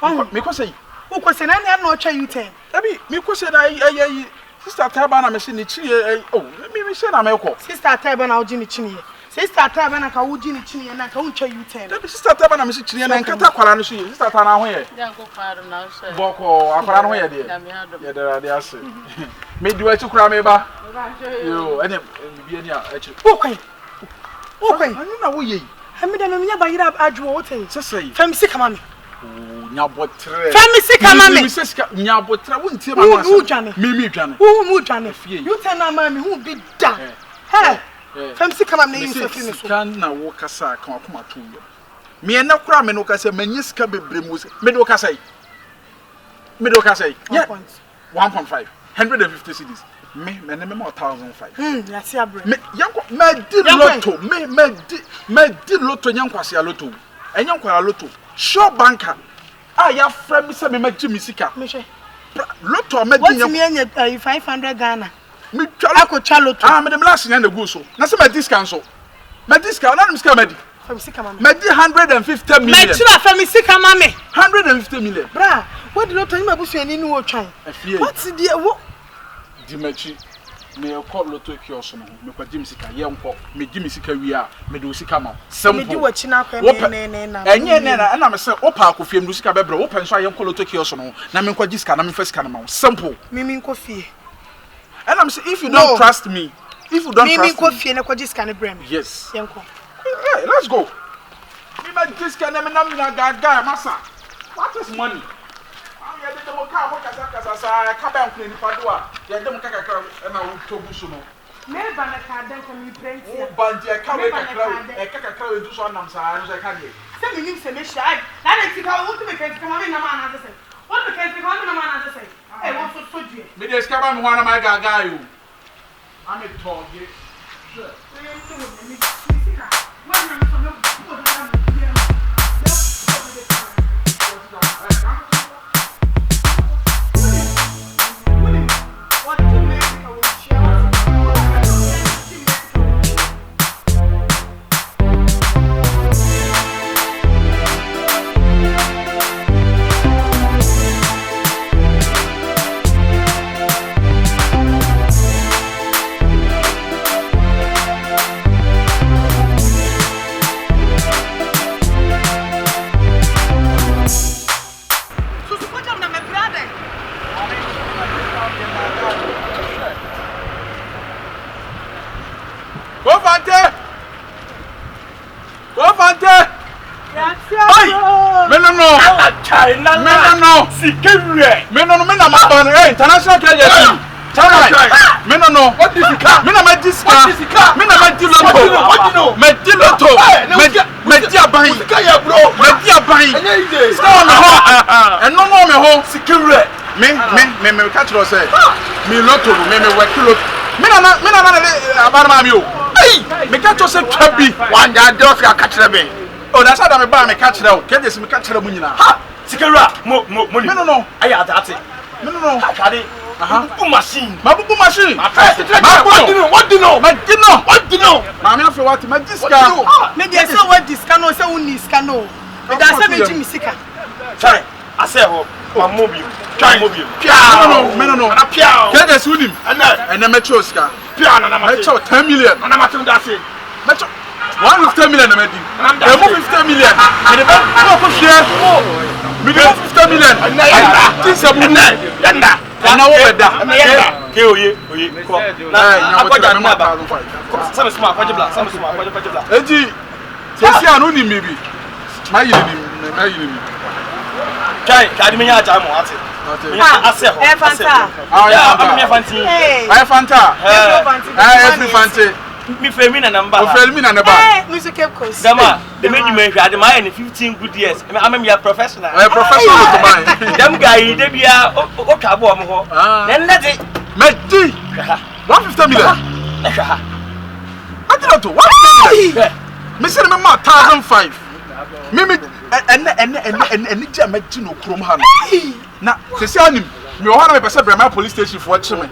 coin. Me ko say. Who ko say na na no twa U10. Abi me ko say na sister Taiba na me se ni chini oh me say na me ko. Sister Taiba na oji ni chini. Sister Taiba na ka oji ni chini na ka untwa U10. Abi sister Taiba na me se chini na nkata kwala no so yi. Sister ta na ho ye. Janko kwaro na so. Boko akwala no ho ye de. Ye de ase. Me di wa chi kura me ba. Yo ene bibia ni a echi. Who coin? Who coin? Ani na wo ye. Hemi da me nya ba yira adwo wo ten. Sesei. Fam sika mami. Nyabotre. Fam sika mami. Me sika nyabotre wo ntie ma ma. Who dwane? Me dwane. Who dwane? U10 na mami who be da. Hey. Fam sika mami yin so fi me so. Kan na wo kasa kan akoma to yo. Me na kura me no kasa manyi sika bebre mu me do kasa yi. Me do kasa yi. 1.5 150 cedis. Me me 1,005. Ya si abre. Me yanko me di lotto me di lotto yankwase ya lotto. Enyankwara lotto. Sure banker. Ah ya frame se me magji misika. Me hwe. Lotto me di What me anya 500 Ghana. Me twalo Ako cha lotto. Ah me dem last nya na go so. Na se me discount so. Me discount na me medi. Fam sika mami. Me di 150 million. Me tira fam sika mami. 150 million. Bra, what the lotto ma busu ani ni wo twan. What's the what? Dimachi me call lotto kiosk no me kwa jimisika ye nko me jimisika wi a me do sika ma simple me di wachi na kwa ne na enye ne na me se opa akofiem do sika bebre open so ye nko lotto kiosk no na me kwa jisika na me fa sika na ma simple mimi nko fie and I'm say if you don't trust me if you don't trust me mimi nko fie na kwa jisika ne brem yes ye nko hey let's go me ma jisika na me na gaga masa what is money ya de mo ka mo kasa sa ka ba nkuni ni padoa ya de mo ka kakra na wo tobu so no me ba na ka dan ko mi plenty o bandi e ka we kakra we du so nam sa no se ka de se mi nim se me sha na na ti ka wo tu me kan ti ka ma na ma na se wo tu kan ti ka ma na ma na se e wo so so due me de ska ba me ho na ma gaga yo am it toge sure me ti ka wa na me so no ko do ta me international carrier me no what is it me na magiska me na magiloto me di aban sika ya bro me di aban sika me ho eno no me ho sikire me catch lo say me loto me work loto me na aban ma mi o me catch say twabi wan ja de ofia catch be oh that's how me ba me catch o ke dey me catch mu nyina sikira mo me no aya adate me no akade machine. Mabubu machine. What do you know? Mami afi what? Magiska. Me dey say what diska no say uni diska no. Me dey say me jimi sika. Try. I say ho. One mobile. Try mobile. No. Na pia. Ke dey sunim. And metro ska. Pia na na metro 10 million. Na metro da say. Metro 150 million na me di. They move 50 million. And the bank go share. Me dey 50 million. This abu. Yanda. Na wo beda. Ke oye. Ko. Na akwaja na ba. Some small akwaja bla. Eji. Sesi anu ni mebi. Ma yiri ni. Kai, ka di me nya aja mo ate. Ase ho. E Fanta. Me Fanta. Ai Fanta. Every Fanta. Me frame na number. O frame na number. Music course. Dama, the menu me hwade ma ya 15 good years. I'm a professional. Professional to mine. Dem guy dey bia o twa bo mo ho. Then let it. Medi. 150 million. I don't know. 150 million. Me say me ma 1,005. Me and Medi no krom ha no. Na se se anim. Me o ha na me pese Brema police station for chime.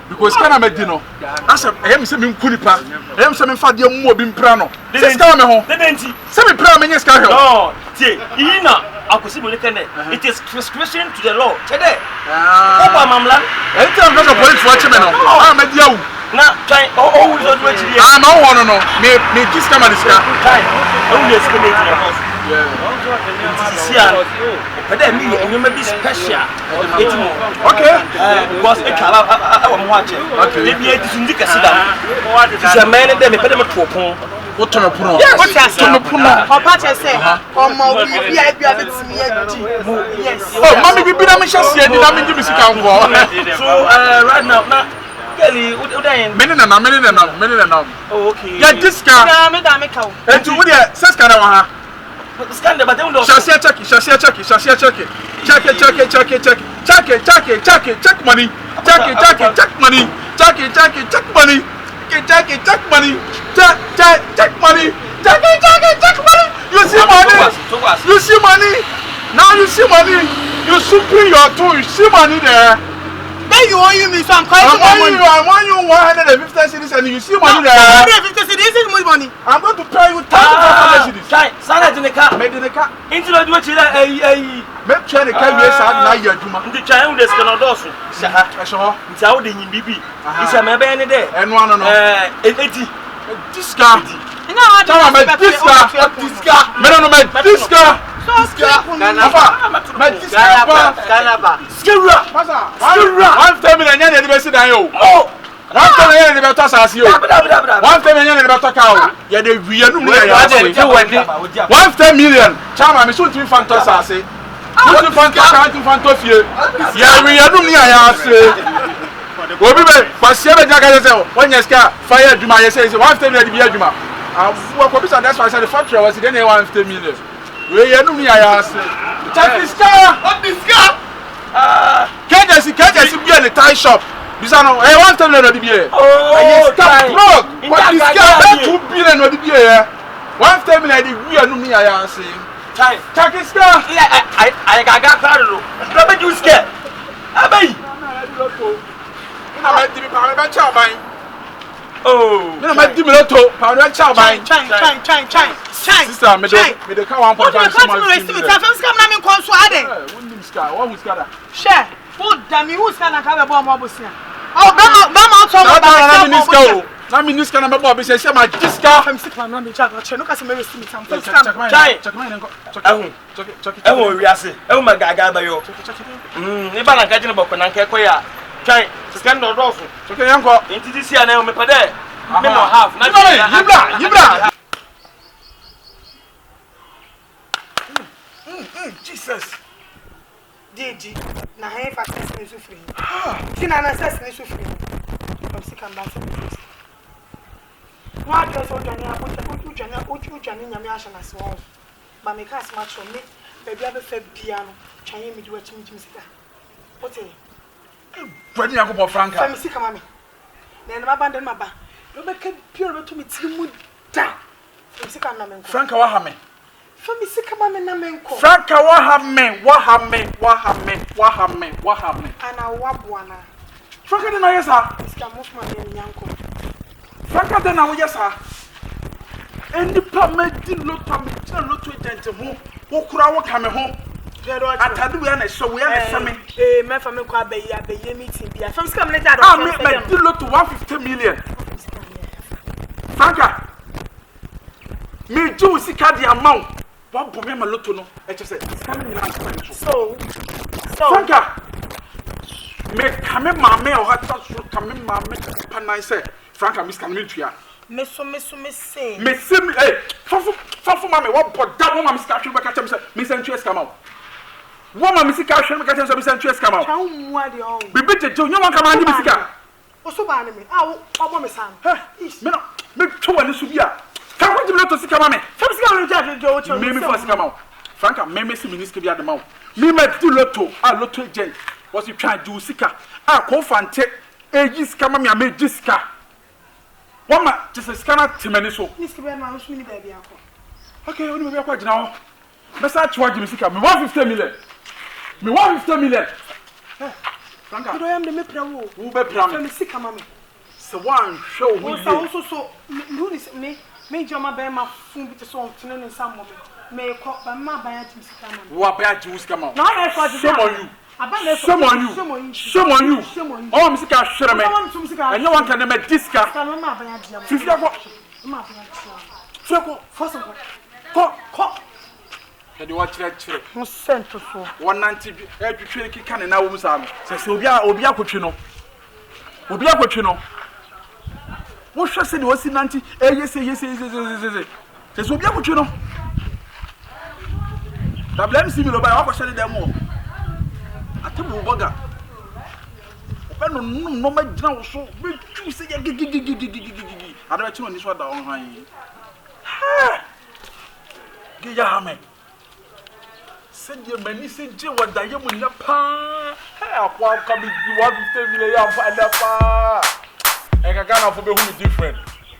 Because kana Medi no. Asa me say me nkunipa. Me say me fa de mu obi mpra no. Se ska me ho. Dedenti. Se me pra me nyeska he. No. Ina, Akusi Mulikane. It is transgression to the law. Today. Opa Mamla. Anytime there's a police watchman, I'm at you. Now, try always on which I'm no one, no. Me kiss come at this guy. Only escalate in the house. But then you may be special. Okay. Because I'm watching. Maybe it is in the casino. It's a man and them, a pediment to a pond. What on a puno? Yes, what I say. Papa just say, oh, my, we have it me. Yes. Oh, mommy, we been a mission, did I mean to be sick? So, right now, Kelly, many and oh, okay. Yeah, this guy. And to what says Karawa. Stand but don't check money. You see money. Now you see money. You super your toe. You see money there. Then you owe me some quite I want you 150 cedis and you see money there. 150 cedis is more money. I'm going to pay you 1,000 cedis. Sana in the car. Made in the car. Into the watch. Make sure the car is out now. You're doing the child that's going to do so. It's out in BB. It's a maybe any day. And one on 80. This guy. No, I don't know. This guy. This guy. We are doing this Can't be in the tie shop. Bisano, I want to learn the beer. Oh, stop broke. What is got 2 billion of the beer? 1 family, we are doing I say. Takisca, I got Carlo. Don't you scared. Abbey. I might be a child mine. Oh, no, my Dimilotto, Powder Child mine. Sister, me the car 1.5. What who's got a share? What damn you can have a bomb of Bosnia? Oh, Bama, na me niska na me bo be say my diska I'm sick man be check no case me receive it am first check mine check we ase e ma gaga ba yo ni ba na ka jine boko na nke koya try scan no do so check yanko enti sia na me pede me no half na yibra Jesus Didi na he fa test me so free tina na test me so free I'm sick and bad. What does all Jania Nyame Ashana so? But make us match on me, baby, I fed piano, Chinese me do a chimney. What a pretty uncle Franca. I'm sick, mammy. Then my band and my back. You make a pure to me, Timu down. I'm sick, I'm Franca Wahame. For me, sick, mammy, Namen. Franca Wahame. And I wabwana. Franca didn't know, yes, sir. Mr. Mushman, Yanko. Franca didn't know, yes, sir. And the permit did not come to attend to home. Who could I come home? I tell you, and so we are a man from a meeting. From some letter, I did look to 150 million. Franca, me do see the amount. What put me a little no? I just said, so, Franca. Me come mamma or hot come mamma and I say Franca Miss Camitria. Miss say Miss Sim for mamma what but that woman Miss Catherine back at Miss Andrews come out. Woman Miss Catherine back at Miss Andrews come out. How what the old be better to you one come on Miss Car. Also by me. I want me son. Me two and this will be a come to see come on. Me first come out. Franca, me see minister be at the mouth. Me met do lotto, a lotto agent. What's you trying to do, Sika? I confront Agis come me a made Jiska. One man just a scanner to many so. Okay, only me quite now. Message what you Sika, me 150 million. Me 150 million. Franca, I am the Mepra who be proud. Me Sika, mammy. So one show so me. Me jama be ma fun bi te so tene ne sam mo me ko ba ma ba ya tim sika ma. Wo ba ya ji usika ma. Na na for shame on you. Shame on you. Shame on you. Oh, Mr. Shere me. And you want to name a disca. Ma ba ya ji ma. Fifia ko. Ma ba ya ji. Feko. Foso ko. Kedi wa chire. Mo sento so. 190 e twetwe ki kan na wo musa no. Se obi akotwe no. Obi akotwe no. Wo hwe se de wo si 90 yes. Se obi akotwe no. WMC mi lo ba wa ko hye dem o. Atemu boga. Ope no ma gina wo so. Be tu se ya gigi. Ada chi no ni so da on han yi. Ha! Ge ya ha me. Send many send you what diamond na pa. Hey, akwa ka bi 150 million ya fa na pa. E ka kana fo be hu different.